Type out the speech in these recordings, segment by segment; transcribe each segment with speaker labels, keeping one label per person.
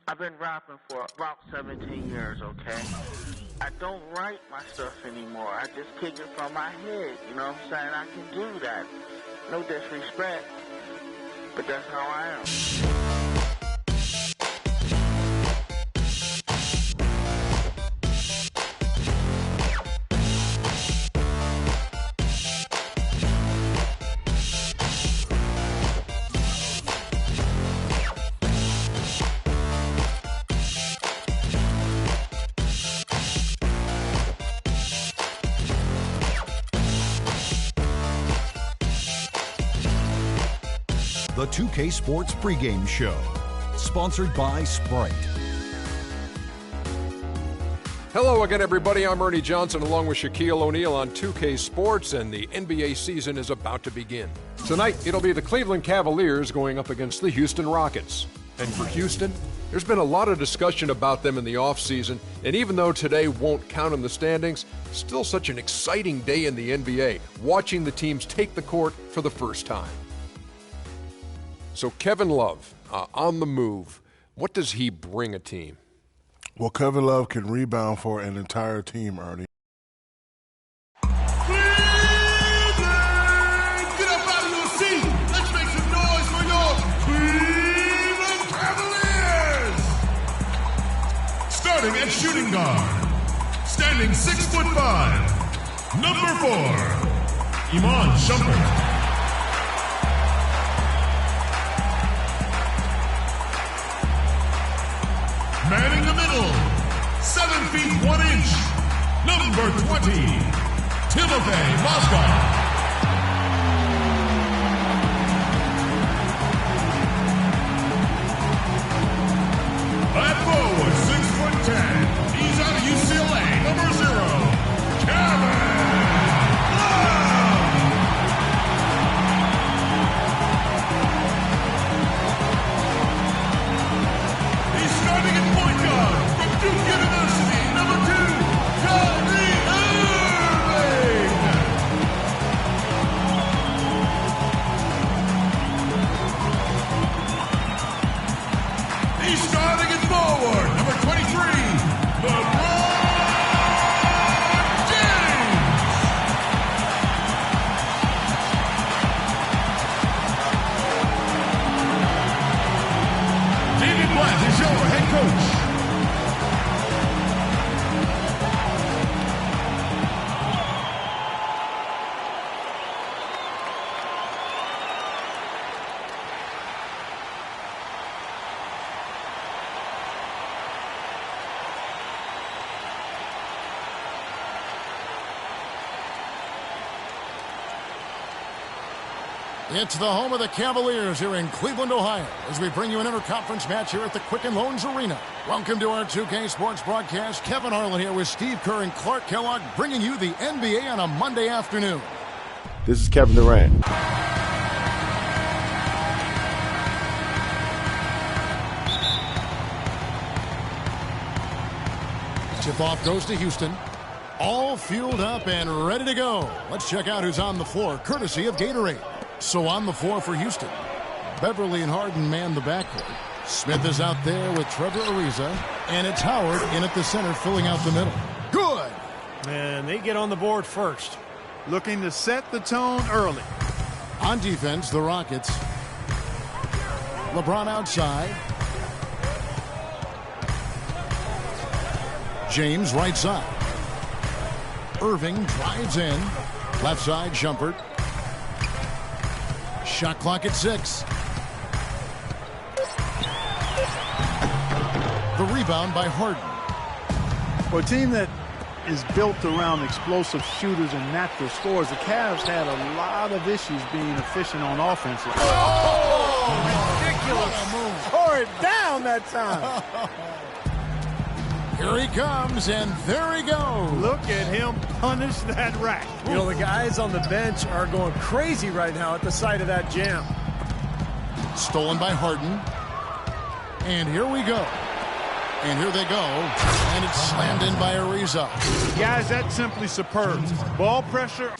Speaker 1: I've been rapping for about 17 years, okay? I don't write my stuff anymore. I just kick it from my head, you know what I'm saying? I can do that. No disrespect, but that's how I am.
Speaker 2: The 2K Sports pregame show, sponsored by Sprite.
Speaker 3: Hello again, everybody. I'm Ernie Johnson along with Shaquille O'Neal on 2K Sports, and the NBA season is about to begin. Tonight, it'll be the Cleveland Cavaliers going up against the Houston Rockets. And for Houston, there's been a lot of discussion about them in the offseason, and even though today won't count in the standings, still such an exciting day in the NBA, watching the teams take the court for the first time. So Kevin Love, on the move, what does he bring a team?
Speaker 4: Well, Kevin Love can rebound for an entire team, Ernie.
Speaker 5: Cleveland! Get up out of your seat! Let's make some noise for your Cleveland Cavaliers! Starting at shooting guard, standing 6'5", number 4, Iman Shumpert. Manning the middle, 7 feet 1 inch, number 20, Timothy Mozgov. At forward, 6'10", he's out of UCLA, number 0, Kevin Love. He's starting at point guard from Duke University, number 2, Kyrie Irving. He's starting at forward, number 23, LeBron James. David Blatt is your head coach.
Speaker 6: It's the home of the Cavaliers here in Cleveland, Ohio, as we bring you an interconference match here at the Quicken Loans Arena. Welcome to our 2K Sports broadcast. Kevin Harlan here with Steve Kerr and Clark Kellogg, bringing you the NBA on a Monday afternoon.
Speaker 4: This is Kevin Durant.
Speaker 6: Tip-off goes to Houston. All fueled up and ready to go. Let's check out who's on the floor, courtesy of Gatorade. So on the floor for Houston, Beverly and Harden man the backcourt. Smith is out there with Trevor Ariza, and it's Howard in at the center filling out the middle. Good.
Speaker 7: And they get on the board first, looking to set the tone early.
Speaker 6: On defense, the Rockets. LeBron outside. James right side. Irving drives in. Left side, Shumpert. Shot clock at 6. The rebound by Harden.
Speaker 7: For a team that is built around explosive shooters and natural scorers, the Cavs had a lot of issues being efficient on offense.
Speaker 6: Oh,
Speaker 7: ridiculous. Tore it down that time.
Speaker 6: Here he comes, and there he goes.
Speaker 7: Look at him punish that rack.
Speaker 8: You know, the guys on the bench are going crazy right now at the sight of that jam.
Speaker 6: Stolen by Harden. And here we go. And here they go. And it's slammed in by Ariza.
Speaker 7: Guys, that's simply superb. Ball pressure.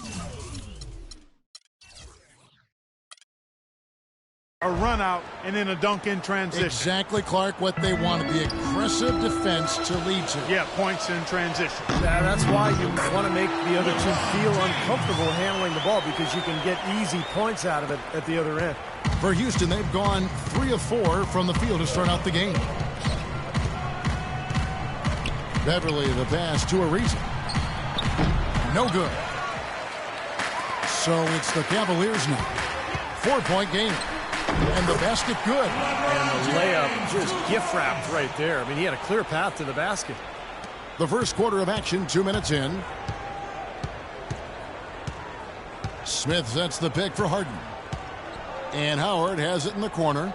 Speaker 7: A run out and then a dunk in transition.
Speaker 6: Exactly, Clark, what they wanted. The aggressive defense to lead to.
Speaker 7: Yeah, points in transition.
Speaker 8: Yeah, that's why you want to make the other team feel uncomfortable handling the ball, because you can get easy points out of it at the other end.
Speaker 6: For Houston, they've gone 3 of 4 from the field to start out the game. Beverly, the pass to Ariza. No good. So it's the Cavaliers now. 4-point game. And the basket good.
Speaker 8: And the layup just gift wrapped right there. I mean, he had a clear path to the basket.
Speaker 6: The first quarter of action, 2 minutes in. Smith sets the pick for Harden. And Howard has it in the corner.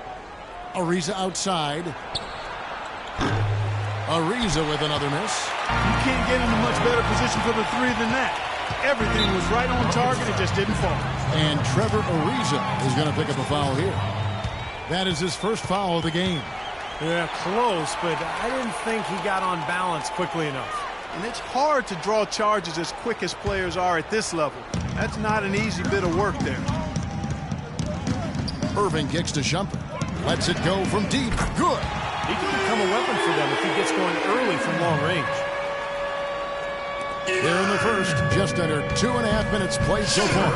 Speaker 6: Ariza outside. Ariza with another miss.
Speaker 7: You can't get in a much better position for the three than that. Everything was right on target. It just didn't fall.
Speaker 6: And Trevor Ariza is going to pick up a foul here. That is his first foul of the game.
Speaker 8: Yeah, close, but I didn't think he got on balance quickly enough.
Speaker 7: And it's hard to draw charges as quick as players are at this level. That's not an easy bit of work there.
Speaker 6: Irving kicks to Shumpert. Lets it go from deep. Good.
Speaker 8: He can become a weapon for them if he gets going early from long range.
Speaker 6: Here in the first, just under 2.5 minutes played so far.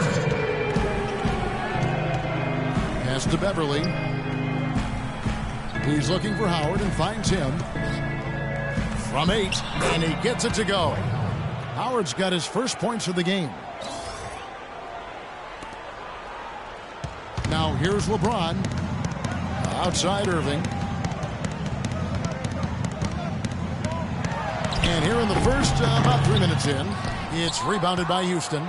Speaker 6: Pass to Beverly. He's looking for Howard and finds him. From 8, and he gets it to go. Howard's got his first points of the game. Now here's LeBron. Outside Irving. And here in the first, about 3 minutes in, it's rebounded by Houston.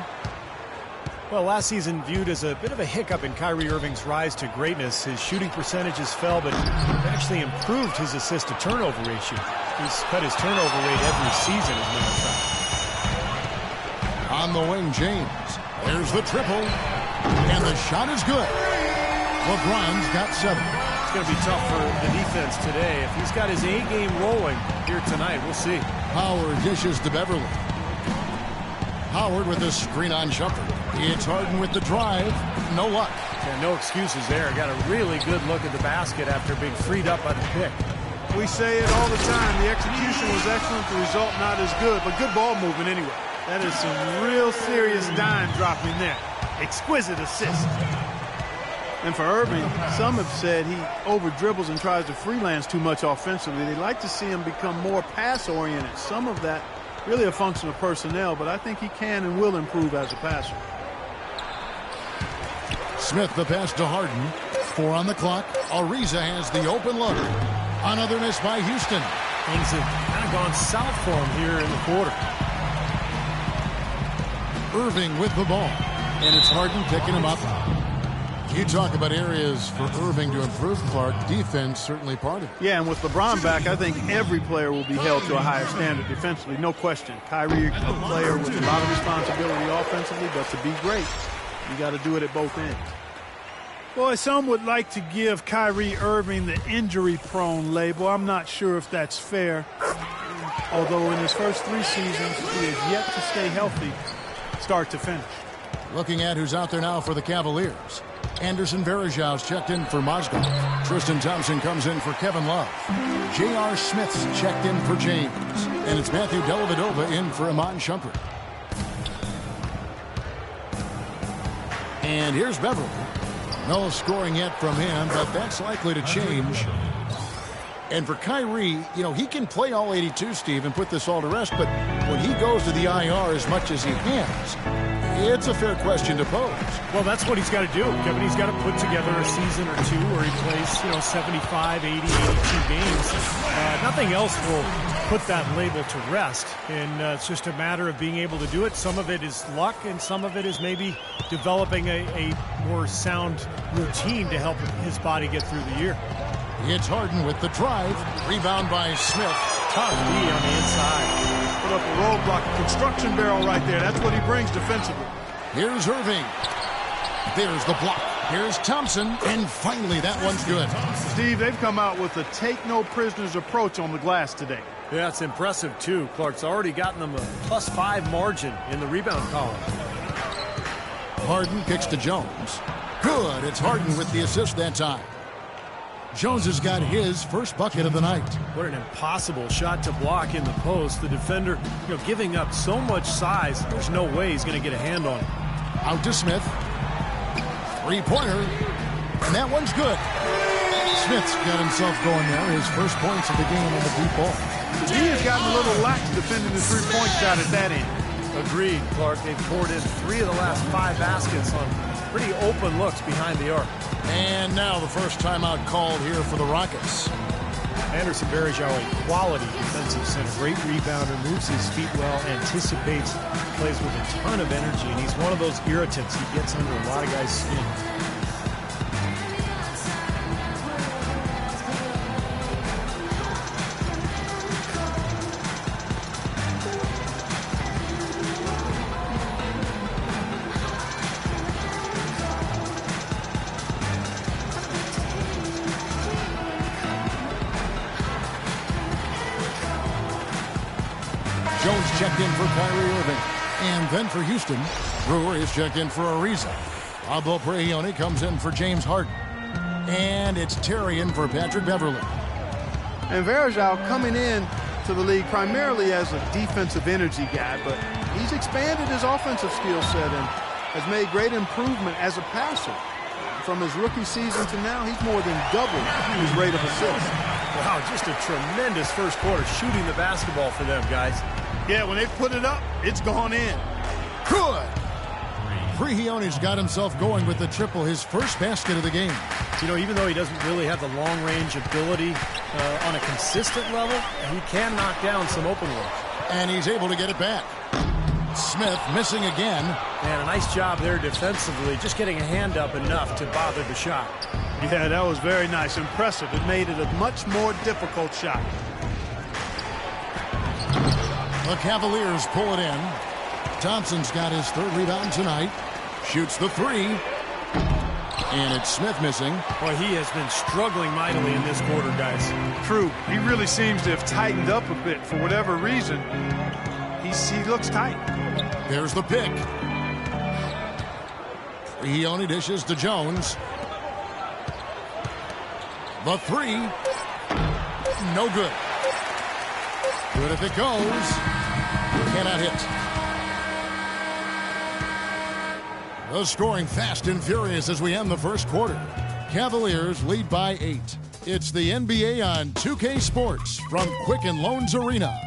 Speaker 8: Well, last season viewed as a bit of a hiccup in Kyrie Irving's rise to greatness. His shooting percentages fell, but actually improved his assist-to-turnover ratio. He's cut his turnover rate every season, as a matter of fact.
Speaker 6: On the wing, James. There's the triple. And the shot is good. LeBron's got 7.
Speaker 8: It's going to be tough for the defense today. If he's got his A-game rolling here tonight, we'll see.
Speaker 6: Howard dishes to Beverly. Howard with a screen on Shumpert. It's Harden with the drive. No luck.
Speaker 8: Yeah, no excuses there. Got a really good look at the basket after being freed up by the pick.
Speaker 7: We say it all the time. The execution was excellent. The result not as good, but good ball movement anyway. That is some real serious dime dropping there. Exquisite assist. And for Irving, some have said he over-dribbles and tries to freelance too much offensively. They'd like to see him become more pass-oriented. Some of that really a function of personnel, but I think he can and will improve as a passer.
Speaker 6: Smith the pass to Harden. 4 on the clock. Ariza has the open look. Another miss by Houston.
Speaker 8: Things have kind of gone south for him here in the quarter.
Speaker 6: Irving with the ball. And it's Harden picking him up. You talk about areas for Irving to improve, Clark. Defense certainly part of it.
Speaker 7: Yeah, and with LeBron back, I think every player will be held to a higher standard defensively, no question. Kyrie, a player with a lot of responsibility offensively, but to be great, you got to do it at both ends. Boy, some would like to give Kyrie Irving the injury-prone label. I'm not sure if that's fair. Although in his first 3 seasons, he has yet to stay healthy start to finish.
Speaker 6: Looking at who's out there now for the Cavaliers. Anderson Varejau's checked in for Mozgov. Tristan Thompson comes in for Kevin Love. J.R. Smith's checked in for James. And it's Matthew Dellavedova in for Iman Shumpert. And here's Beverly. No scoring yet from him, but that's likely to change. And for Kyrie, you know, he can play all 82, Steve, and put this all to rest, but when he goes to the IR as much as he has, it's a fair question to pose.
Speaker 8: Well, that's what he's got to do, Kevin. He's got to put together a season or two where he plays, 75, 80, 82 games. Nothing else will put that label to rest, and it's just a matter of being able to do it. Some of it is luck, and some of it is maybe developing a more sound routine to help his body get through the year.
Speaker 6: It's Harden with the drive. Rebound by Smith.
Speaker 8: Tough D on the inside.
Speaker 7: Put up a roadblock, a construction barrel right there. That's what he brings defensively.
Speaker 6: Here's Irving. There's the block. Here's Thompson. And finally, that one's good.
Speaker 7: Steve, they've come out with a take-no-prisoners approach on the glass today.
Speaker 8: Yeah, it's impressive, too. Clark's already gotten them a +5 margin in the rebound column.
Speaker 6: Harden kicks to Jones. Good. Good. It's Harden with the assist that time. Jones has got his first bucket of the night.
Speaker 8: What an impossible shot to block in the post. The defender, giving up so much size, there's no way he's going to get a hand on it.
Speaker 6: Out to Smith. Three-pointer. And that one's good. Smith's got himself going there. His first points of the game on the deep ball.
Speaker 7: He has gotten a little lax defending the three-point shot at that end.
Speaker 8: Agreed, Clark. They've poured in 3 of the last 5 baskets on pretty open looks behind the arc.
Speaker 6: And now the first timeout called here for the Rockets.
Speaker 8: Anderson Varejao, a quality defensive center. Great rebounder, moves his feet well, anticipates, plays with a ton of energy, and he's one of those irritants. He gets under a lot of guys' skin.
Speaker 6: Jones checked in for Kyrie Irving. And then for Houston, Brewer is checked in for Ariza. Pablo Pregioni comes in for James Harden. And it's Terry in for Patrick Beverly.
Speaker 7: And Varejao coming in to the league primarily as a defensive energy guy, but he's expanded his offensive skill set and has made great improvement as a passer. From his rookie season to now, he's more than doubled his rate of assists.
Speaker 8: Wow, just a tremendous first quarter shooting the basketball for them, guys.
Speaker 7: Yeah, when they put it up, it's gone in.
Speaker 6: Good. Pregioni's got himself going with the triple, his first basket of the game.
Speaker 8: Even though he doesn't really have the long-range ability on a consistent level, he can knock down some open looks.
Speaker 6: And he's able to get it back. Smith missing again.
Speaker 8: And a nice job there defensively, just getting a hand up enough to bother the shot.
Speaker 7: Yeah, that was very nice. Impressive. It made it a much more difficult shot.
Speaker 6: The Cavaliers pull it in. Thompson's got his third rebound tonight. Shoots the three. And it's Smith missing.
Speaker 8: Boy, he has been struggling mightily in this quarter, guys.
Speaker 7: True. He really seems to have tightened up a bit for whatever reason. He looks tight.
Speaker 6: There's the pick. Pregioni dishes to Jones. The three. No good. Good if it goes. Cannot hit. The scoring fast and furious as we end the first quarter. Cavaliers lead by 8. It's the NBA on 2K Sports from Quicken Loans Arena.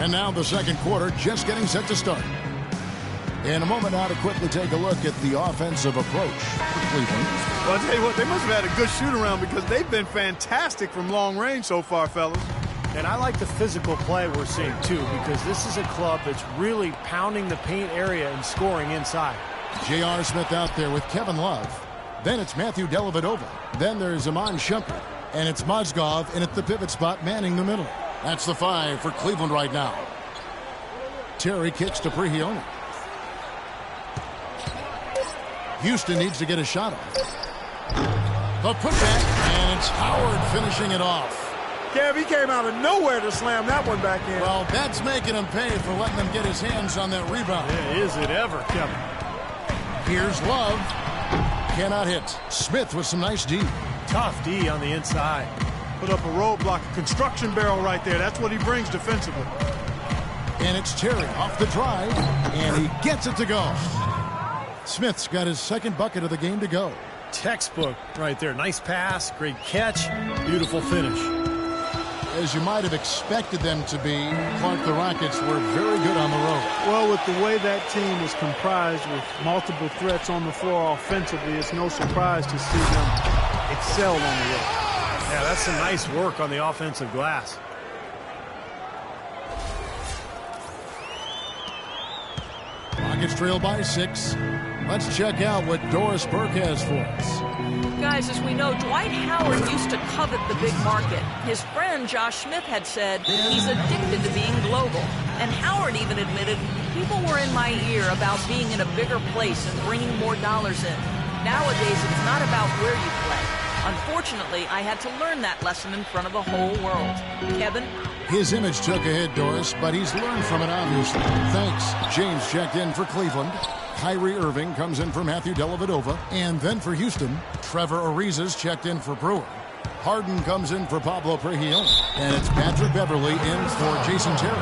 Speaker 6: And now the second quarter just getting set to start. In a moment now to quickly take a look at the offensive approach for Cleveland.
Speaker 7: Well, I'll tell you what, they must have had a good shoot-around because they've been fantastic from long range so far, fellas.
Speaker 8: And I like the physical play we're seeing, too, because this is a club that's really pounding the paint area and scoring inside.
Speaker 6: J.R. Smith out there with Kevin Love. Then it's Matthew Dellavedova. Then there's Iman Shumpert. And it's Mozgov in at the pivot spot manning the middle. That's the 5 for Cleveland right now. Terry kicks to Pregioni. Houston needs to get a shot off. The putback, and it's Howard finishing it off.
Speaker 7: Kev, he came out of nowhere to slam that one back in.
Speaker 6: Well, that's making him pay for letting them get his hands on that rebound.
Speaker 8: Yeah, is it ever, Kevin?
Speaker 6: Here's Love. Cannot hit. Smith with some nice D.
Speaker 8: Tough D on the inside.
Speaker 7: Put up a roadblock, a construction barrel right there. That's what he brings defensively.
Speaker 6: And it's Terry off the drive, and he gets it to go. Smith's got his second bucket of the game to go.
Speaker 8: Textbook right there. Nice pass, great catch, beautiful finish.
Speaker 6: As you might have expected them to be, Clark, the Rockets were very good on the road.
Speaker 7: Well, with the way that team is comprised with multiple threats on the floor offensively, it's no surprise to see them excel on the road.
Speaker 8: Yeah, that's some nice work on the offensive glass.
Speaker 6: Rockets trail by 6. Let's check out what Doris Burke has for us.
Speaker 9: Guys, as we know, Dwight Howard used to covet the big market. His friend Josh Smith had said he's addicted to being global. And Howard even admitted he people were in my ear about being in a bigger place and bringing more dollars in. Nowadays, it's not about where you play. Unfortunately, I had to learn that lesson in front of the whole world. Kevin?
Speaker 6: His image took a hit, Doris, but he's learned from it, obviously. Thanks. James checked in for Cleveland. Kyrie Irving comes in for Matthew Dellavedova. And then for Houston, Trevor Ariza's checked in for Brewer. Harden comes in for Pablo Prigioni. And it's Patrick Beverly in for Jason Terry.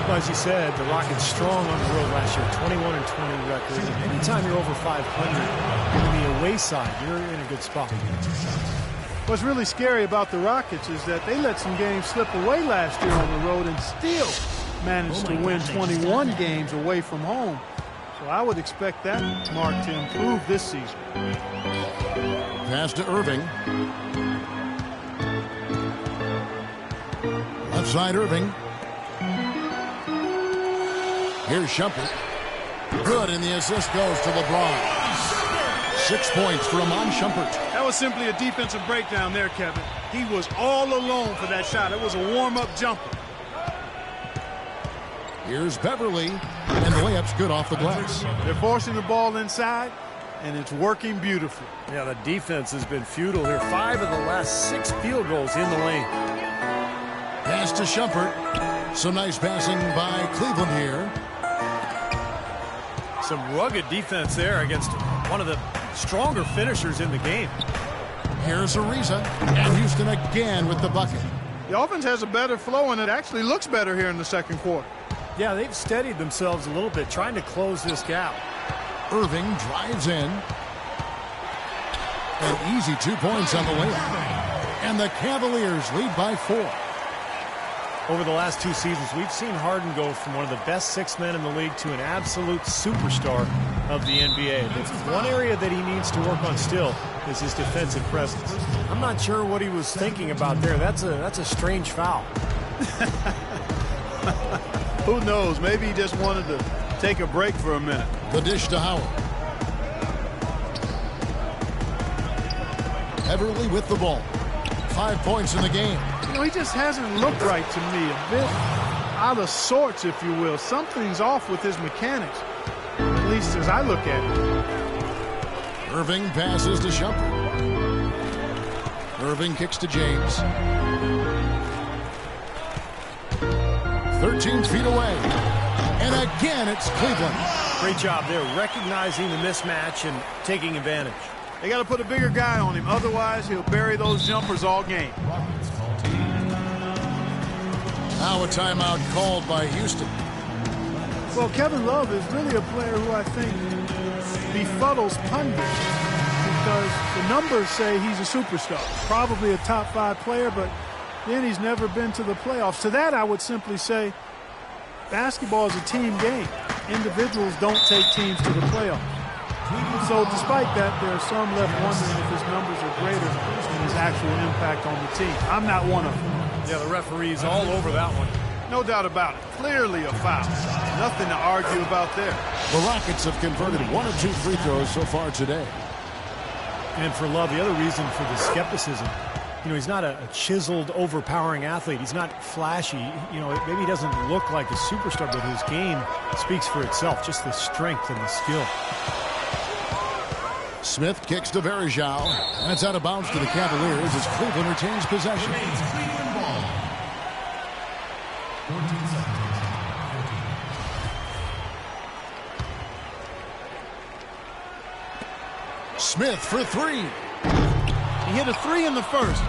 Speaker 8: Well, as you said, the Rockets strong on the road last year, 21-20 record. And anytime you're over 500 on the away side, you're in a good spot.
Speaker 7: What's really scary about the Rockets is that they let some games slip away last year on the road and still managed to win 21 games away from home. So I would expect that mark to improve this season.
Speaker 6: Pass to Irving. Left side Irving. Here's Shumpert. Good, and the assist goes to LeBron. 6 points for Amon Shumpert.
Speaker 7: That was simply a defensive breakdown there, Kevin. He was all alone for that shot. It was a warm-up jumper.
Speaker 6: Here's Beverly, and the layup's good off the glass.
Speaker 7: They're forcing the ball inside, and it's working beautifully.
Speaker 8: Yeah, the defense has been futile here. 5 of the last 6 field goals in the lane.
Speaker 6: Pass to Shumpert. Some nice passing by Cleveland here.
Speaker 8: Some rugged defense there against one of the stronger finishers in the game.
Speaker 6: Here's Ariza, and Houston again with the bucket.
Speaker 7: The offense has a better flow, and it actually looks better here in the second quarter.
Speaker 8: Yeah, they've steadied themselves a little bit, trying to close this gap.
Speaker 6: Irving drives in. An easy 2 points on the layup. And the Cavaliers lead by 4.
Speaker 8: Over the last 2 seasons, we've seen Harden go from one of the best 6 men in the league to an absolute superstar of the NBA. That's one area that he needs to work on still is his defensive presence. I'm not sure what he was thinking about there. That's a strange foul.
Speaker 7: Who knows? Maybe he just wanted to take a break for a minute.
Speaker 6: The dish to Howard. Beverly with the ball. 5 points in the game.
Speaker 7: You know, he just hasn't looked right to me. A bit out of sorts, if you will. Something's off with his mechanics, at least as I look at it.
Speaker 6: Irving passes to Shumpert. Irving kicks to James. 13 feet away. And again, it's Cleveland.
Speaker 8: Great job there, recognizing the mismatch and taking advantage.
Speaker 7: They got to put a bigger guy on him. Otherwise, he'll bury those jumpers all game.
Speaker 6: Now a timeout called by Houston.
Speaker 7: Well, Kevin Love is really a player who I think befuddles pundits because the numbers say he's a superstar. Probably a top 5 player, but then he's never been to the playoffs. To that, I would simply say basketball is a team game. Individuals don't take teams to the playoffs. So despite that, there are some left wondering if his numbers are greater than his actual impact on the team. I'm not one of them.
Speaker 8: Yeah, the referee's all over that one.
Speaker 7: No doubt about it. Clearly a foul. Nothing to argue about there.
Speaker 6: The Rockets have converted 1 of 2 free throws so far today.
Speaker 8: And for Love, the other reason for the skepticism, you know, he's not a chiseled, overpowering athlete. He's not flashy. You know, maybe he doesn't look like a superstar, but his game speaks for itself, just the strength and the skill.
Speaker 6: Smith kicks to Varejao. That's out of bounds to the Cavaliers as Cleveland retains possession. Smith for 3.
Speaker 7: He hit a 3 in the first,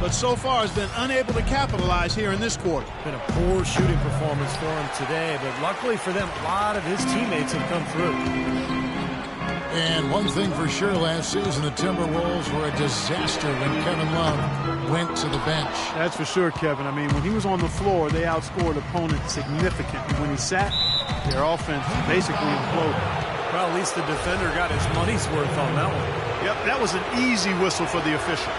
Speaker 7: but so far has been unable to capitalize here in this quarter.
Speaker 8: Been a poor shooting performance for him today, but luckily for them, a lot of his teammates have come through.
Speaker 6: And one thing for sure, last season the Timberwolves were a disaster when Kevin Love went to the bench.
Speaker 7: That's for sure, Kevin. I mean, when he was on the floor, they outscored opponents significantly. When he sat, their offense basically imploded.
Speaker 8: Well, at least the defender got his money's worth on that one.
Speaker 7: Yep, that was an easy whistle for the official.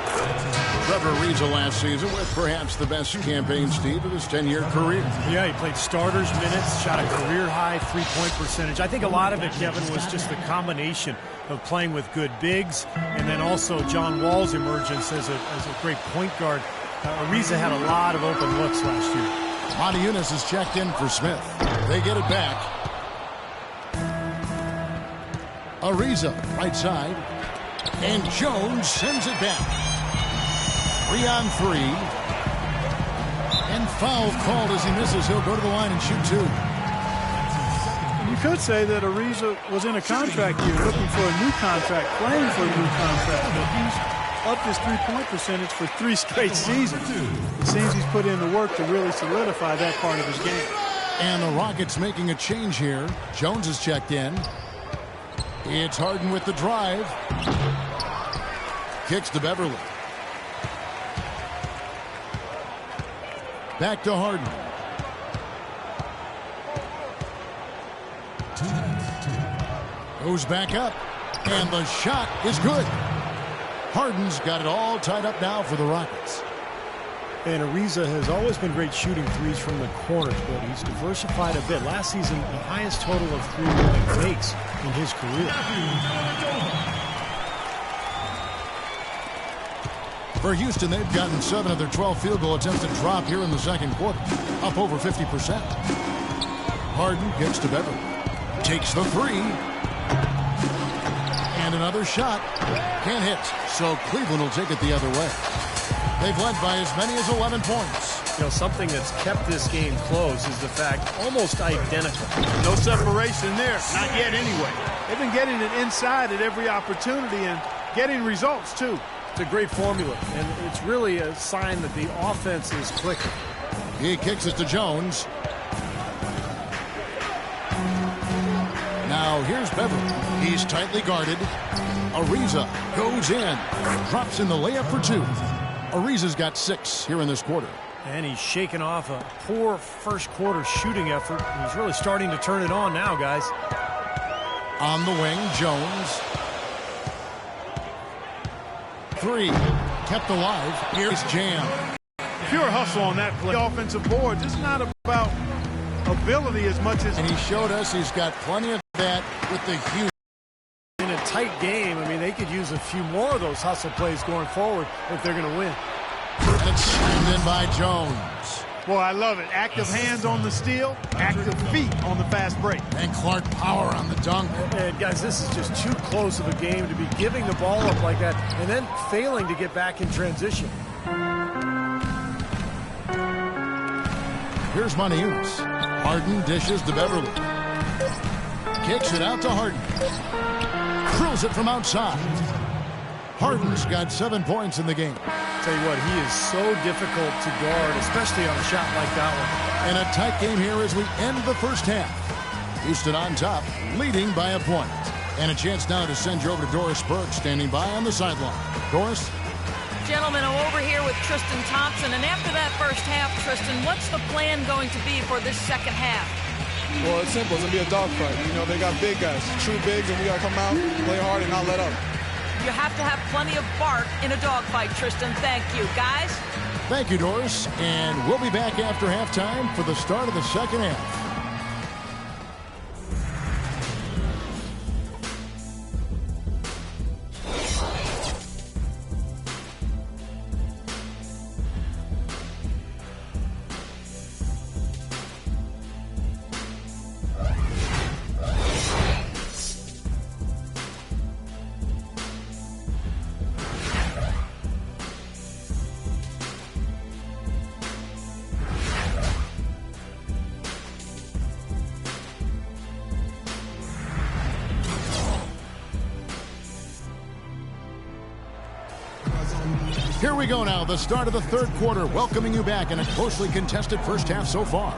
Speaker 6: Trevor Ariza last season with perhaps the best campaign, Steve, of his 10-year career.
Speaker 8: Yeah, he played starters minutes, shot a career-high three-point percentage. I think a lot of it, Kevin, was just the combination of playing with good bigs and then also John Wall's emergence as a great point guard. Ariza had a lot of open looks last year.
Speaker 6: Monty Eunice is checked in for Smith. They get it back. Ariza, right side. And Jones sends it back. 3-on-3. And foul called as he misses. He'll go to the line and shoot two.
Speaker 7: You could say that Ariza was in a contract year, looking for a new contract, playing for a new contract, but he's upped his three-point percentage for 3 straight seasons. It seems he's put in the work to really solidify that part of his game.
Speaker 6: And the Rockets making a change here. Jones is checked in. It's Harden with the drive. Kicks to Beverly. Back to Harden. Goes back up. And the shot is good. Harden's got it all tied up now for the Rockets.
Speaker 8: And Ariza has always been great shooting threes from the corners, but he's diversified a bit. Last season, the highest total of three-point makes in his career.
Speaker 6: For Houston, they've gotten 7 of their 12 field goal attempts to drop here in the second quarter, up over 50%. Harden gets to Beverly. Takes the three. And another shot. Can't hit, so Cleveland will take it the other way. They've led by as many as 11 points.
Speaker 8: You know, something that's kept this game close is the fact almost identical.
Speaker 7: No separation there. Not yet anyway. They've been getting it inside at every opportunity and getting results, too.
Speaker 8: It's a great formula, and it's really a sign that the offense is clicking.
Speaker 6: He kicks it to Jones. Now here's Beverly. He's tightly guarded. Ariza goes in. Drops in the layup for 2. Ariza's got 6 here in this quarter.
Speaker 8: And he's shaken off a poor first quarter shooting effort. He's really starting to turn it on now, guys.
Speaker 6: On the wing, Jones. 3. Kept alive. Here's Jam.
Speaker 7: Pure hustle on that play. Offensive boards. It's not about ability as much as...
Speaker 6: And he showed us he's got plenty of that with the huge...
Speaker 8: In a tight game, I mean, they could use a few more of those hustle plays going forward if they're going to win.
Speaker 6: That's slammed in by Jones.
Speaker 7: Boy, I love it. Active hands on the steal, active feet on the fast break.
Speaker 6: And Clark power on the dunk.
Speaker 8: And guys, this is just too close of a game to be giving the ball up like that and then failing to get back in transition.
Speaker 6: Here's Manius. Harden dishes to Beverly. Kicks it out to Harden. Drills it from outside. Harden's got 7 points in the game.
Speaker 8: Tell you what, he is so difficult to guard, especially on a shot like that one.
Speaker 6: And a tight game here as we end the first half. Houston on top, leading by a point. And a chance now to send you over to Doris Burke, standing by on the sideline. Doris?
Speaker 9: Gentlemen, I'm over here with Tristan Thompson, and after that first half, Tristan, what's the plan going to be for this second half?
Speaker 10: Well, it's simple. It's going to be a dogfight. You know, they got big guys, true bigs, and we got to come out, play hard, and not let up.
Speaker 9: You have to have plenty of bark in a dogfight, Tristan. Thank you. Guys?
Speaker 6: Thank you, Doris. And we'll be back after halftime for the start of the second half. Here we go now, the start of the third quarter, welcoming you back in a closely contested first half so far.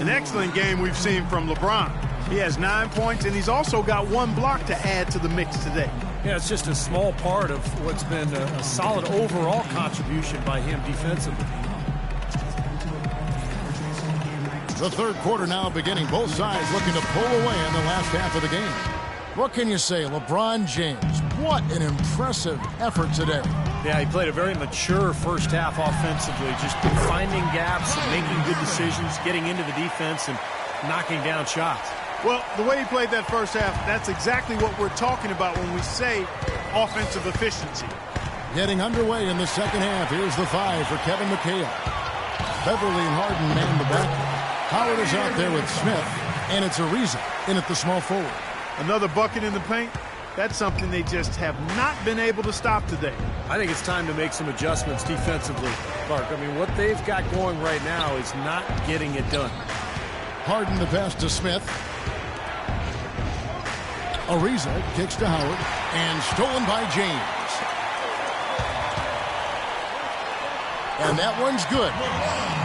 Speaker 7: An excellent game we've seen from LeBron. He has 9 points, and he's also got 1 block to add to the mix today.
Speaker 8: Yeah, it's just a small part of what's been a solid overall contribution by him defensively.
Speaker 6: The third quarter now beginning, both sides looking to pull away in the last half of the game. What can you say, LeBron James? What an impressive effort today.
Speaker 8: Yeah, he played a very mature first half offensively, just finding gaps and making good decisions, getting into the defense and knocking down shots.
Speaker 7: Well, the way he played that first half, that's exactly what we're talking about when we say offensive efficiency.
Speaker 6: Getting underway in the second half. Here's the 5 for Kevin McHale. Beverly and Harden man the back. Howard is out there with Smith, and it's Ariza in at the small forward.
Speaker 7: Another bucket in the paint. That's something they just have not been able to stop today.
Speaker 8: I think it's time to make some adjustments defensively, Clark. I mean, what they've got going right now is not getting it done.
Speaker 6: Harden the pass to Smith. Ariza kicks to Howard, and stolen by James. And that one's good.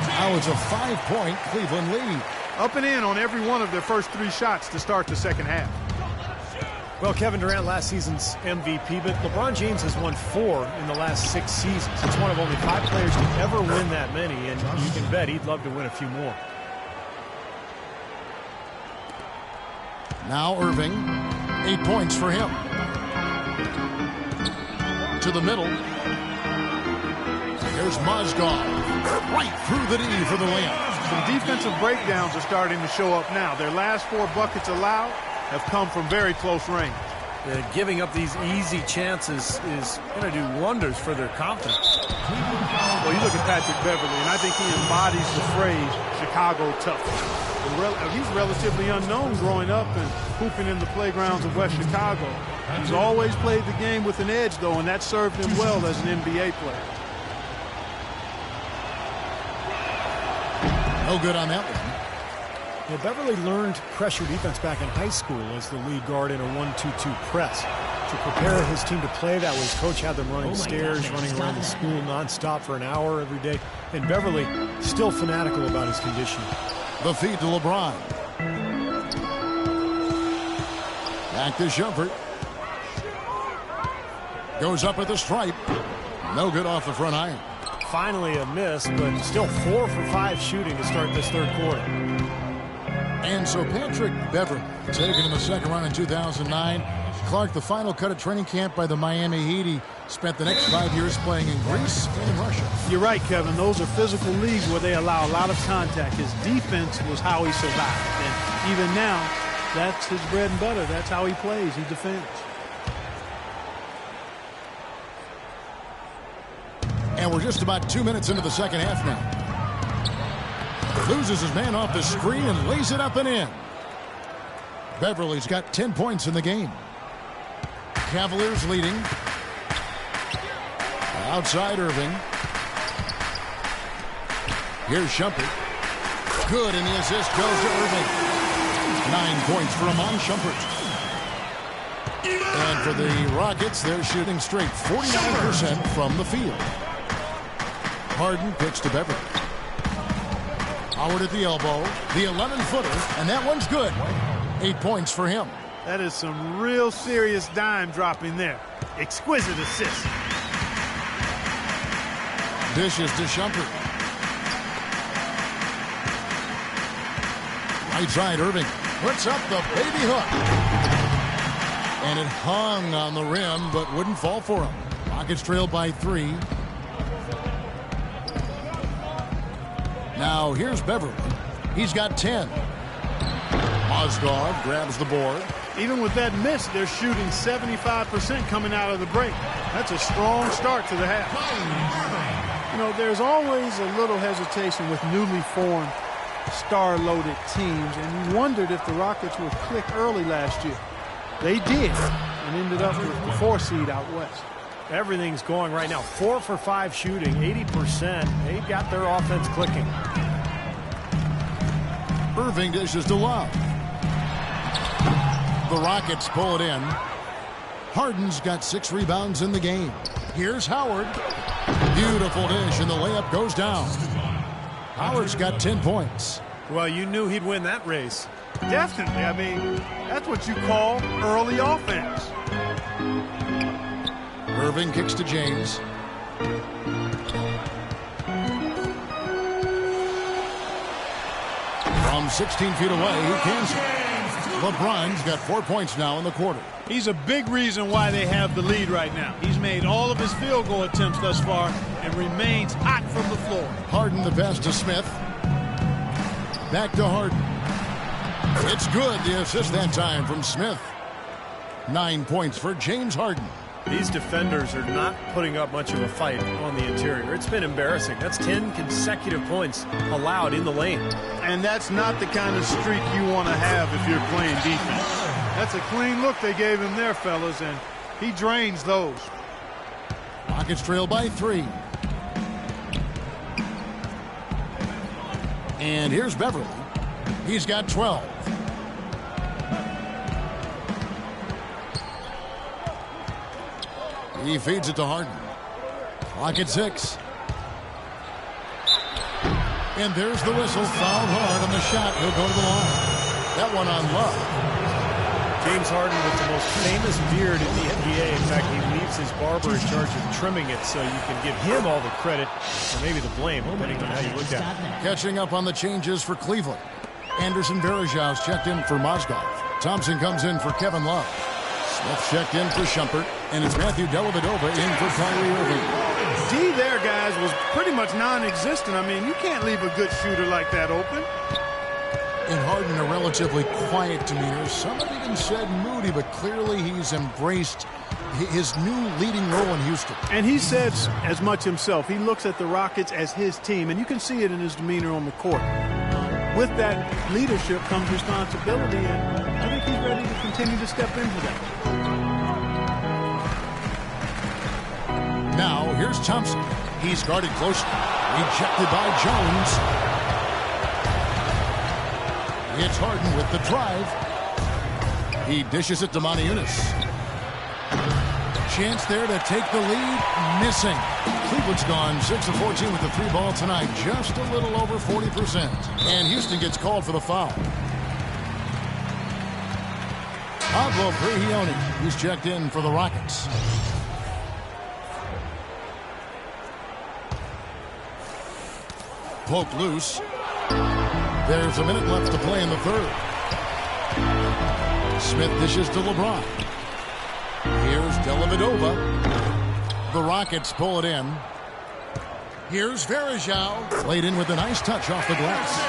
Speaker 6: Now it's a 5-point Cleveland lead.
Speaker 7: Up and in on every one of their first 3 shots to start the second half.
Speaker 8: Well, Kevin Durant, last season's MVP, but LeBron James has won 4 in the last 6 seasons. He's one of only 5 players to ever win that many, and you can bet he'd love to win a few more.
Speaker 6: Now Irving, 8 points for him. To the middle. Here's Mozgov, right through the D for the layup.
Speaker 7: Some defensive breakdowns are starting to show up now. Their last 4 buckets allowed have come from very close range.
Speaker 8: Giving up these easy chances is going to do wonders for their confidence.
Speaker 7: Well, you look at Patrick Beverly, and I think he embodies the phrase Chicago tough. He's relatively unknown growing up and hooping in the playgrounds of West Chicago. He's always played the game with an edge, though, and that served him well as an NBA player.
Speaker 6: No good on that one.
Speaker 8: Well, Beverly learned pressure defense back in high school as the lead guard in a 1-2-2 press. To prepare his team to play that way, his coach had them running stairs, running around the school nonstop for an hour every day. And Beverly still fanatical about his conditioning.
Speaker 6: The feed to LeBron. Back to Shumpert. Goes up at the stripe. No good off the front iron.
Speaker 8: Finally a miss, but still 4 for 5 shooting to start this third quarter.
Speaker 6: And so Patrick Beverly, taken in the second round in 2009. Clark, the final cut of training camp by the Miami Heat. He spent the next 5 years playing in Greece and in Russia.
Speaker 7: You're right, Kevin. Those are physical leagues where they allow a lot of contact. His defense was how he survived. And even now, that's his bread and butter. That's how he plays. He defends.
Speaker 6: And we're just about 2 minutes into the second half now. Loses his man off the screen and lays it up and in. Beverly's got 10 points in the game. Cavaliers leading. Outside Irving. Here's Shumpert. Good, and the assist goes to Irving. 9 points for Amon Shumpert. And for the Rockets, they're shooting straight 49% from the field. Harden pitch to Beverly. Howard at the elbow. The 11-footer, and that one's good. 8 points for him.
Speaker 7: That is some real serious dime dropping there. Exquisite assist.
Speaker 6: Dishes to Shumpert. Right side, Irving puts up the baby hook. And it hung on the rim, but wouldn't fall for him. Rockets trailed by 3. Now here's Beverly. He's got 10. Mozgov grabs the board.
Speaker 7: Even with that miss, they're shooting 75% coming out of the break. That's a strong start to the half. You know, there's always a little hesitation with newly formed star-loaded teams, and you wondered if the Rockets would click early last year. They did, and ended up with the 4 seed out west.
Speaker 8: Everything's going right now. 4 for 5 shooting, 80%. They've got their offense clicking.
Speaker 6: Irving dishes to Love. The Rockets pull it in. Harden's got 6 rebounds in the game. Here's Howard. Beautiful dish, and the layup goes down. Howard's got 10 points.
Speaker 8: Well, you knew he'd win that race.
Speaker 7: Definitely. I mean, that's what you call early offense.
Speaker 6: Irving kicks to James. From 16 feet away, he cancels. LeBron's got 4 points now in the quarter.
Speaker 7: He's a big reason why they have the lead right now. He's made all of his field goal attempts thus far and remains hot from the floor.
Speaker 6: Harden the pass to Smith. Back to Harden. It's good. The assist that time from Smith. 9 points for James Harden.
Speaker 8: These defenders are not putting up much of a fight on the interior. It's been embarrassing. That's 10 consecutive points allowed in the lane.
Speaker 7: And that's not the kind of streak you want to have if you're playing defense. That's a clean look they gave him there, fellas, and he drains those.
Speaker 6: Rockets trail by 3. And here's Beverly. He's got 12. He feeds it to Harden. Clock at 6. And there's the whistle. Fouled hard on the shot. He'll go to the line. That one on Love.
Speaker 8: James Harden with the most famous beard in the NBA. In fact, he leaves his barber in charge of trimming it, so you can give him all the credit, or maybe the blame, depending on how you look at it.
Speaker 6: Catching up on the changes for Cleveland. Anderson Varejão's checked in for Mozgov. Thompson comes in for Kevin Love. Smith checked in for Shumpert, and it's Matthew Dellavedova in for Kyrie Irving.
Speaker 7: D there, guys, was pretty much non-existent. I mean, you can't leave a good shooter like that open.
Speaker 6: In Harden, a relatively quiet demeanor. Some have even said moody, but clearly he's embraced his new leading role in Houston.
Speaker 7: And he says as much himself. He looks at the Rockets as his team, and you can see it in his demeanor on the court. With that leadership comes responsibility, and I think he's ready to continue to step into that.
Speaker 6: Now, here's Thompson. He's guarded closely. Rejected by Jones. It's Harden with the drive. He dishes it to Moniunas. Chance there to take the lead. Missing. Cleveland's gone 6 of 14 with the 3 ball tonight. Just a little over 40%. And Houston gets called for the foul. Pablo Prigioni, who's checked in for the Rockets. Poke loose. There's a minute left to play in the third. Smith dishes to LeBron. Here's Dellavedova. The Rockets pull it in. Here's Varejão. Played in with a nice touch off the glass.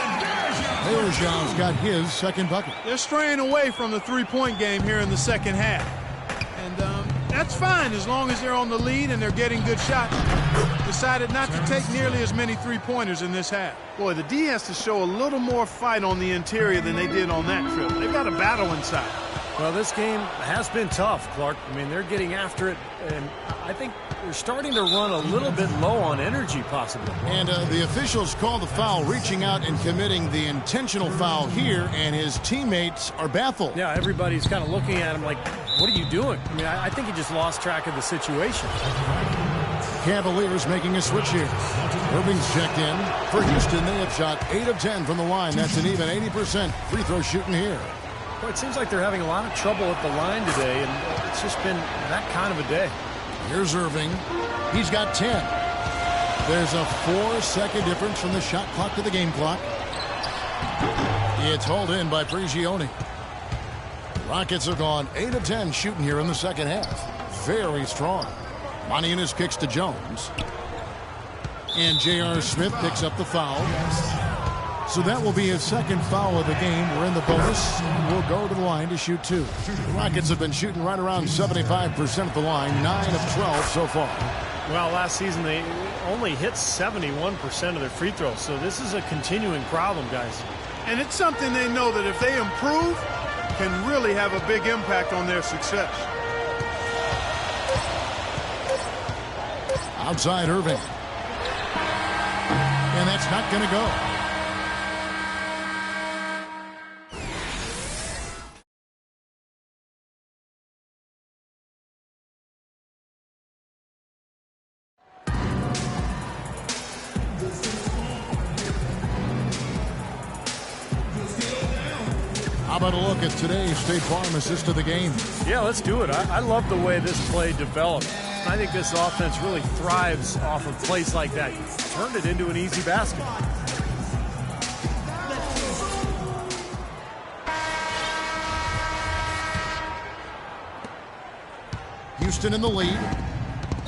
Speaker 6: Varejão's got his second bucket.
Speaker 7: They're straying away from the three-point game here in the second half. And that's fine as long as they're on the lead and they're getting good shots. Decided not to take nearly as many three-pointers in this half. Boy, the D has to show a little more fight on the interior than they did on that trip. They've got a battle inside.
Speaker 8: Well, this game has been tough, Clark. I mean, they're getting after it, and I think they're starting to run a little bit low on energy, possibly.
Speaker 6: And the officials call the foul, reaching out and committing the intentional foul here, and his teammates are baffled.
Speaker 8: Yeah, everybody's kind of looking at him like, what are you doing? I mean, I think he just lost track of the situation.
Speaker 6: Cavaliers making a switch here. Irving's checked in. For Houston, they have shot 8 of 10 from the line. That's an even 80% free throw shooting here.
Speaker 8: Well, it seems like they're having a lot of trouble at the line today, and it's just been that kind of a day.
Speaker 6: Here's Irving. He's got 10. There's a 4-second difference from the shot clock to the game clock. It's hauled in by Prigioni. Rockets have gone 8 of 10 shooting here in the second half. Very strong. Moniunas kicks to Jones. And J.R. Smith picks up the foul. So that will be his second foul of the game. We're in the bonus. We'll go to the line to shoot 2. The Rockets have been shooting right around 75% at the line, 9 of 12 so far.
Speaker 8: Well, last season they only hit 71% of their free throws, so this is a continuing problem, guys.
Speaker 7: And it's something they know that if they improve, can really have a big impact on their success.
Speaker 6: Outside Irving. And that's not going to go. How about a look at today's State Farm assist of the game?
Speaker 8: Yeah, let's do it. I love the way this play developed. I think this offense really thrives off of plays like that. Turned it into an easy basket.
Speaker 6: Houston in the lead.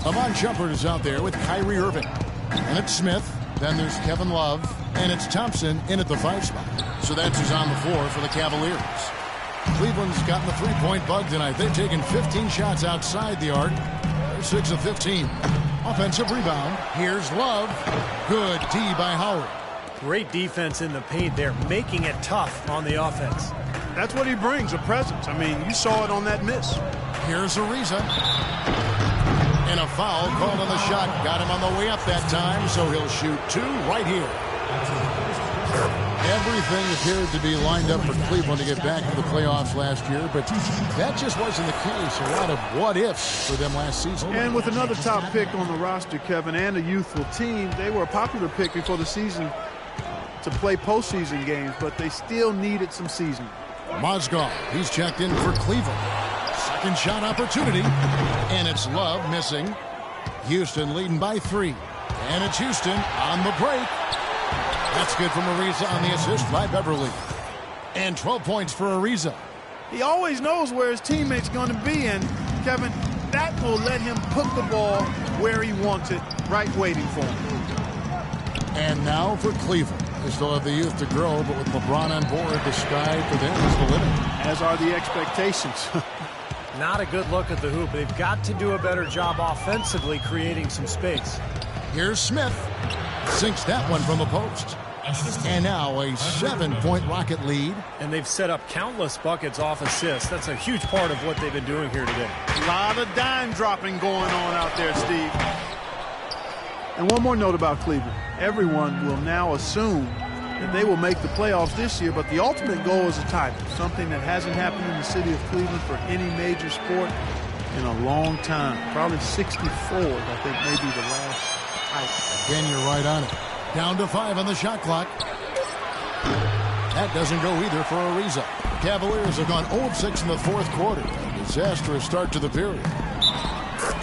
Speaker 6: Amon Shumpert is out there with Kyrie Irving. And it's Smith. Then there's Kevin Love. And it's Thompson in at the 5 spot. So that's who's on the floor for the Cavaliers. Cleveland's gotten the three-point bug tonight. They've taken 15 shots outside the arc. They're 6 of 15. Offensive rebound. Here's Love. Good D by Howard.
Speaker 8: Great defense in the paint there, making it tough on the offense.
Speaker 7: That's what he brings, a presence. I mean, you saw it on that miss.
Speaker 6: Here's Ariza. And a foul called on the shot. Got him on the way up that time, so he'll shoot 2 right here. Everything appeared to be lined up for Cleveland to get back to the playoffs last year, but that just wasn't the case. A lot of what-ifs for them last season.
Speaker 7: And with another top pick on the roster, Kevin, and a youthful team, they were a popular pick before the season to play postseason games, but they still needed some seasoning.
Speaker 6: Mozgov, he's checked in for Cleveland. Second shot opportunity, and it's Love missing. Houston leading by 3. And it's Houston on the break. That's good from Ariza on the assist by Beverly. And 12 points for Ariza.
Speaker 7: He always knows where his teammate's going to be, and Kevin, that will let him put the ball where he wants it, right waiting for him.
Speaker 6: And now for Cleveland. They still have the youth to grow, but with LeBron on board, the sky for them is the limit.
Speaker 7: As are the expectations.
Speaker 8: Not a good look at the hoop. They've got to do a better job offensively creating some space.
Speaker 6: Here's Smith. Sinks that one from the post. And now a 7-point Rocket lead.
Speaker 8: And they've set up countless buckets off assists. That's a huge part of what they've been doing here today.
Speaker 7: A lot of dime dropping going on out there, Steve. And one more note about Cleveland. Everyone will now assume that they will make the playoffs this year, but the ultimate goal is a title, something that hasn't happened in the city of Cleveland for any major sport in a long time. Probably 64, I think, maybe the last title.
Speaker 6: Again, you're right on it. Down to 5 on the shot clock. That doesn't go either for Ariza. The Cavaliers have gone 0-6 in the fourth quarter. A disastrous start to the period.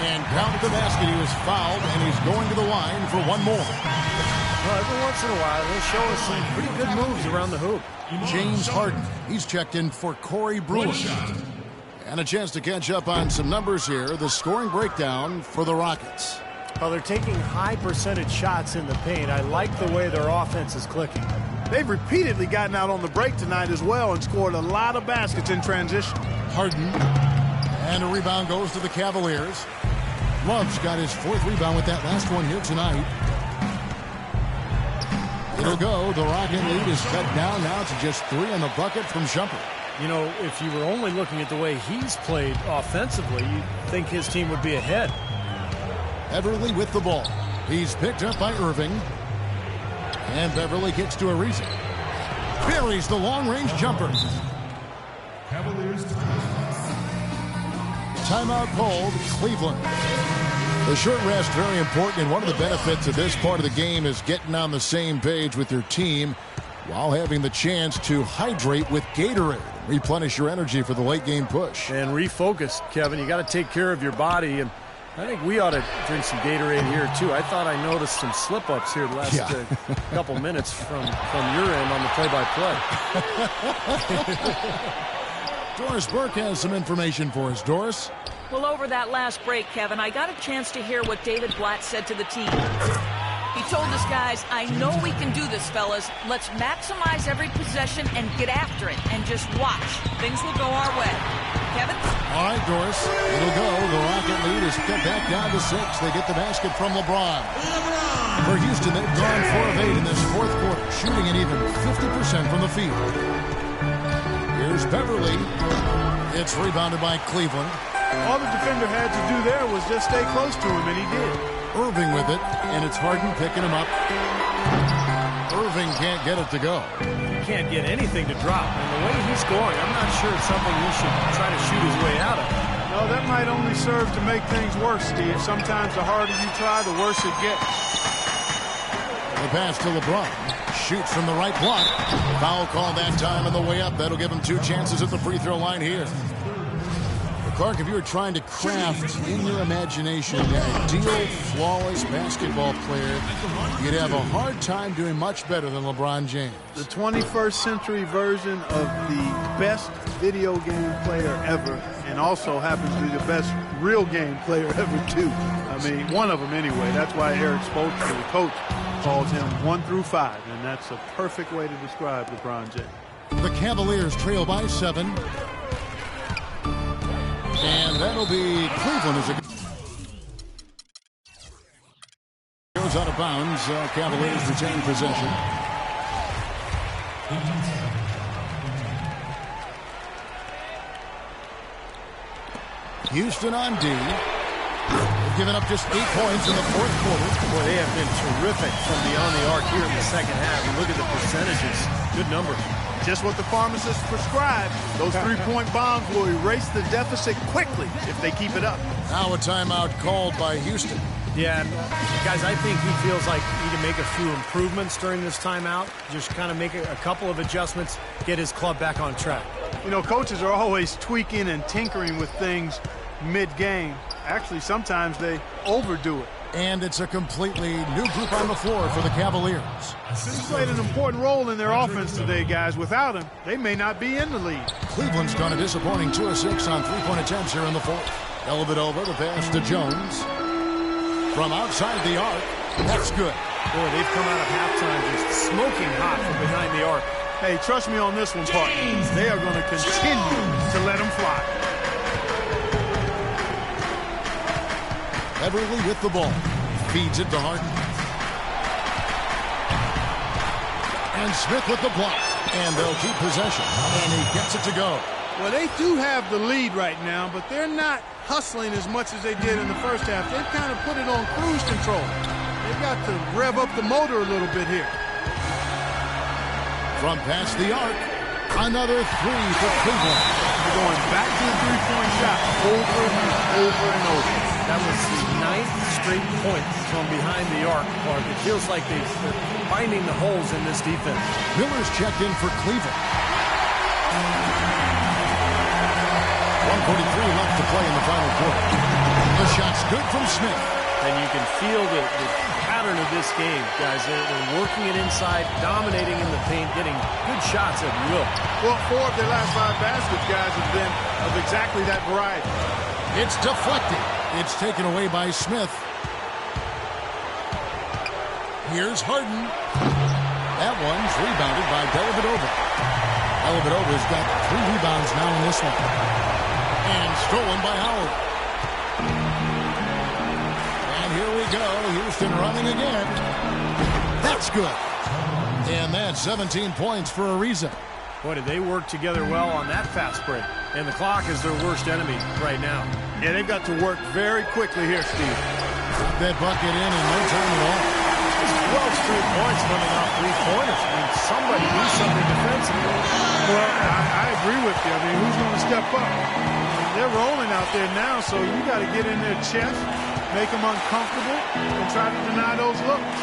Speaker 6: And down to the basket, he was fouled, and he's going to the line for one more.
Speaker 8: Well, every once in a while, they'll show us some pretty good moves around the hoop.
Speaker 6: James Harden, he's checked in for Corey Brewer. And a chance to catch up on some numbers here. The scoring breakdown for the Rockets.
Speaker 8: Well, they're taking high percentage shots in the paint. I like the way their offense is clicking.
Speaker 7: They've repeatedly gotten out on the break tonight as well and scored a lot of baskets in transition.
Speaker 6: Harden. And a rebound goes to the Cavaliers. Love's got his 4th rebound with that last one here tonight. It'll go. The Rocket lead is cut down now to just 3 on the bucket from Shumpert.
Speaker 8: You know, if you were only looking at the way he's played offensively, you'd think his team would be ahead.
Speaker 6: Beverly with the ball. He's picked up by Irving. And Beverly kicks to Ariza. Buries the long-range jumper.
Speaker 5: Cavaliers
Speaker 6: Timeout called, Cleveland. The short rest, very important, and one of the benefits of this part of the game is getting on the same page with your team while having the chance to hydrate with Gatorade. Replenish your energy for the late game push.
Speaker 8: And refocus, Kevin. You got to take care of your body, and I think we ought to drink some Gatorade here, too. I thought I noticed some slip-ups here the last couple minutes from your end on the play-by-play.
Speaker 6: Doris Burke has some information for us. Doris?
Speaker 9: Well, over that last break, Kevin, I got a chance to hear what David Blatt said to the team. He told us, guys, I know we can do this, fellas. Let's maximize every possession and get after it and just watch. Things will go our way. Kevin?
Speaker 6: All right, Doris. It'll go. The Rocket lead is cut back down to 6. They get the basket from LeBron. For Houston, they've gone 4 of 8 in this fourth quarter, shooting an even 50% from the field. Here's Beverly. It's rebounded by Cleveland.
Speaker 7: All the defender had to do there was just stay close to him, and he did.
Speaker 6: Irving with it, and it's Harden picking him up. Irving can't get it to go.
Speaker 8: He can't get anything to drop. And the way he's scoring, I'm not sure it's something he should try to shoot his way out of.
Speaker 7: No, that might only serve to make things worse, Steve. Sometimes the harder you try, the worse it gets.
Speaker 6: The pass to LeBron. Shoots from the right block. Foul call that time on the way up. That'll give him 2 chances at the free throw line here. Clark, if you were trying to craft in your imagination an ideal, flawless basketball player, you'd have a hard time doing much better than LeBron James.
Speaker 7: The 21st century version of the best video game player ever, and also happens to be the best real game player ever, too. I mean, one of them anyway. That's why Eric Spoelstra, the coach, calls him 1 through 5, and that's a perfect way to describe LeBron James.
Speaker 6: The Cavaliers trail by 7. It'll be Cleveland as it goes out of bounds. Cavaliers retain possession. Houston on D. They've given up just 8 points in the fourth quarter.
Speaker 8: Boy, they have been terrific from beyond the arc here in the second half. And look at the percentages. Good number.
Speaker 7: Just what the pharmacist prescribed. Those three-point bombs will erase the deficit quickly if they keep it up.
Speaker 6: Now a timeout called by Houston.
Speaker 8: Yeah, and guys, I think he feels like he can make a few improvements during this timeout. Just kind of make a couple of adjustments, get his club back on track.
Speaker 7: You know, coaches are always tweaking and tinkering with things mid-game. Actually, sometimes they overdo it.
Speaker 6: And it's a completely new group on the floor for the Cavaliers.
Speaker 7: He's played an important role in their offense today, guys. Without him, they may not be in the lead.
Speaker 6: Cleveland's gone a disappointing 2 of 6 on three-point attempts here in the fourth. Dellavedova, the pass to Jones. From outside the arc, that's good.
Speaker 8: Boy, they've come out of halftime just smoking hot from behind the arc.
Speaker 7: Hey, trust me on this one, partner. They are going to continue to let them fly.
Speaker 6: Beverly with the ball. Feeds it to Harden. And Smith with the block. And they'll keep possession. And he gets it to go.
Speaker 7: Well, they do have the lead right now, but they're not hustling as much as they did in the first half. They've kind of put it on cruise control. They've got to rev up the motor a little bit here.
Speaker 6: From past the arc, another three for Cleveland.
Speaker 7: They're going back to the three-point shot over and over and over.
Speaker 8: That was the 9th straight point from behind the arc, Clark. It feels like they're finding the holes in this defense.
Speaker 6: Miller's checked in for Cleveland. 1:43 left to play in the final quarter. The shot's good from Smith.
Speaker 8: And you can feel the pattern of this game, guys. They're working it inside, dominating in the paint, getting good shots at will.
Speaker 7: Well, 4 of their last 5 baskets, guys, have been of exactly that variety.
Speaker 6: It's deflected. It's taken away by Smith. Here's Harden. That one's rebounded by Dellavedova. Dellavedova's got 3 rebounds now in this one. And stolen by Howard. And here we go. Houston running again. That's good. And that's 17 points for Ariza.
Speaker 8: Boy, did they work together well on that fast break. And the clock is their worst enemy right now.
Speaker 7: Yeah, they've got to work very quickly here, Steve.
Speaker 6: Got that bucket in no time at all.
Speaker 8: 12 straight points coming off 3-pointers. I mean, somebody needs something defensively.
Speaker 7: Well, I agree with you. I mean, who's going to step up? They're rolling out there now, so you got to get in their chest, make them uncomfortable, and try to deny those looks.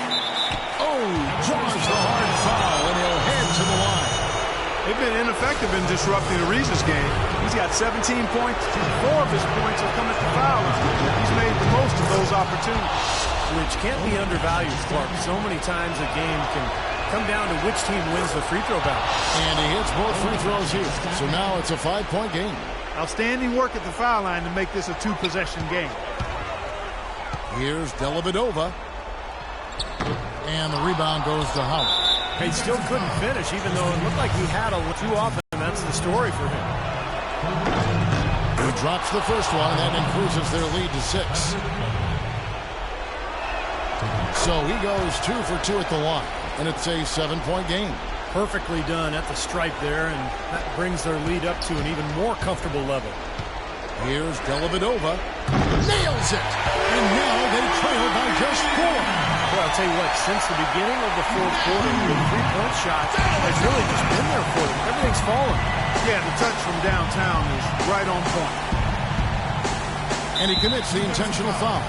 Speaker 6: Oh, draws the hard foul, and he'll head to the line.
Speaker 7: They've been ineffective in disrupting Ariza's game. He's got 17 points. 4 of his points have come at the fouls. He's made the most of those opportunities.
Speaker 8: Which can't be undervalued, Clark. So many times a game can come down to which team wins the free throw battle.
Speaker 6: And he hits both free throws here. So now it's a 5-point game.
Speaker 7: Outstanding work at the foul line to make this a 2-possession game.
Speaker 6: Here's Dellavedova. And the rebound goes to Howard.
Speaker 8: He still couldn't finish, even though it looked like he had too often, and that's the story for him.
Speaker 6: He drops the first one, and that increases their lead to 6. So he goes 2 for 2 at the line, and it's a 7-point game.
Speaker 8: Perfectly done at the stripe there, and that brings their lead up to an even more comfortable level.
Speaker 6: Here's Dellavedova. Nails it! And now they trail by just 4.
Speaker 8: Well, I'll tell you what, since the beginning of the fourth quarter, the 3-point shot has really just been there for them. Everything's fallen.
Speaker 7: Yeah, the touch from downtown is right on point.
Speaker 6: And he commits the intentional foul.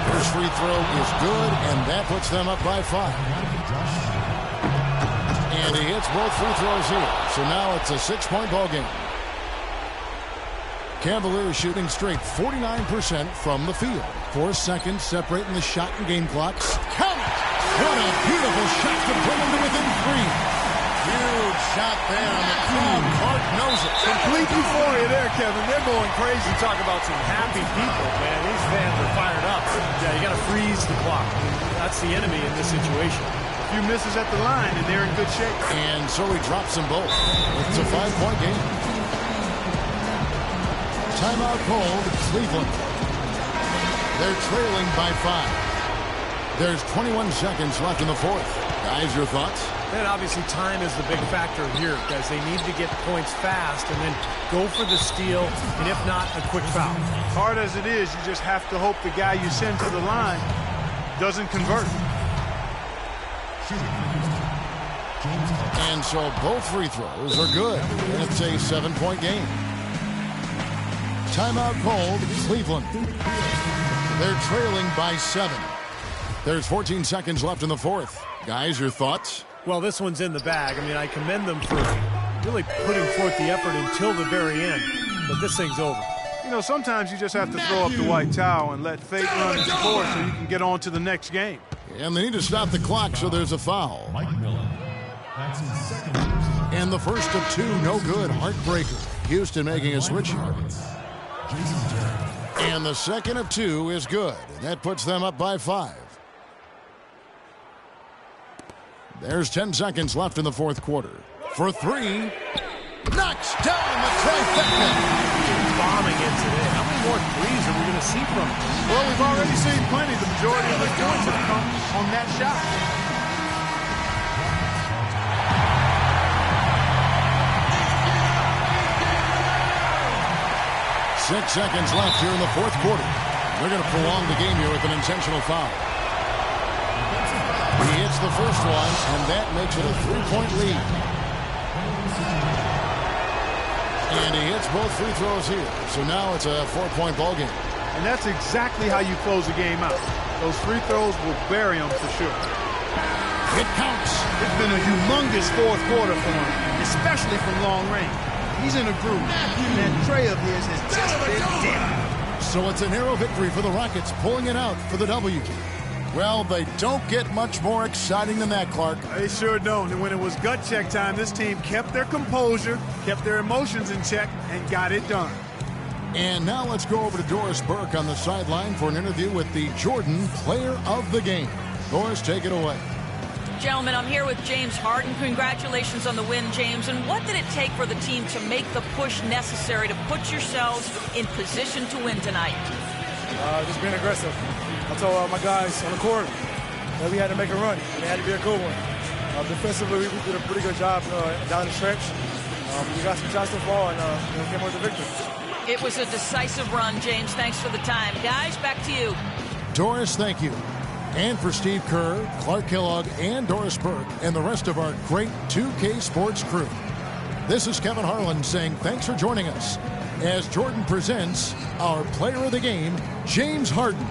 Speaker 6: First free throw is good, and that puts them up by 5. And he hits both free throws here. So now it's a 6-point ball game. Cavaliers shooting straight 49% from the field. 4 seconds separating the shot and game clocks. Count it! What a beautiful shot to bring them to within 3. Huge shot there, and the crowd, Clark knows it.
Speaker 7: Complete euphoria there, Kevin. They're going crazy.
Speaker 8: You talk about some happy people, man. These fans are fired up. Yeah, you got to freeze the clock. I mean, that's the enemy in this situation.
Speaker 7: few misses at the line, and they're in good shape.
Speaker 6: And so he drops them both. It's a 5-point game. Timeout called Cleveland. They're trailing by 5. There's 21 seconds left in the fourth. Guys, your thoughts?
Speaker 8: And obviously time is the big factor here, guys. They need to get points fast and then go for the steal, and if not, a quick foul.
Speaker 7: Hard as it is, you just have to hope the guy you send to the line doesn't convert.
Speaker 6: And so both free throws are good, and it's a 7-point game. Timeout called Cleveland. They're trailing by 7. There's 14 seconds left in the fourth. Guys, your thoughts?
Speaker 8: Well, this one's in the bag. I mean, I commend them for really putting forth the effort until the very end. But this thing's over.
Speaker 7: You know, sometimes you just have to throw up the white towel and let fate run its course so you can get on to the next game.
Speaker 6: And they need to stop the clock, so there's a foul. And the first of 2, no good. Heartbreaker. Houston making a switch here. And the second of 2 is good. And that puts them up by 5. There's 10 seconds left in the fourth quarter. For 3. Knocks down the trifecta.
Speaker 8: He's bombing it today. How many more threes are we going to see from him?
Speaker 7: Well, we've already seen plenty. The majority of the points have come on that shot.
Speaker 6: Six seconds left here in the fourth quarter. They're going to prolong the game here with an intentional foul. He hits the first one, and that makes it a 3-point lead. And he hits both free throws here. So now it's a 4-point ball game.
Speaker 7: And that's exactly how you close a game out. Those free throws will bury them for sure.
Speaker 6: It counts.
Speaker 7: It's been a humongous fourth quarter for him, especially from long range. He's in a groove. And that tray of his has just been dead.
Speaker 6: So it's a narrow victory for the Rockets, pulling it out for the W. Well, they don't get much more exciting than that, Clark.
Speaker 7: They sure don't. And when it was gut check time, this team kept their composure, kept their emotions in check, and got it done.
Speaker 6: And now let's go over to Doris Burke on the sideline for an interview with the Jordan Player of the Game. Doris, take it away.
Speaker 9: Gentlemen, I'm here with James Harden. Congratulations on the win, James. And what did it take for the team to make the push necessary to put yourselves in position to win tonight?
Speaker 10: Just being aggressive. I told my guys on the court that we had to make a run, and it had to be a good one. Defensively, we did a pretty good job down the stretch. We got some shots to fall, and came with the victory.
Speaker 9: It was a decisive run, James. Thanks for the time. Guys, back to you.
Speaker 6: Doris, thank you. And for Steve Kerr, Clark Kellogg, and Doris Burke, and the rest of our great 2K Sports crew. This is Kevin Harlan saying thanks for joining us as Jordan presents our player of the game, James Harden.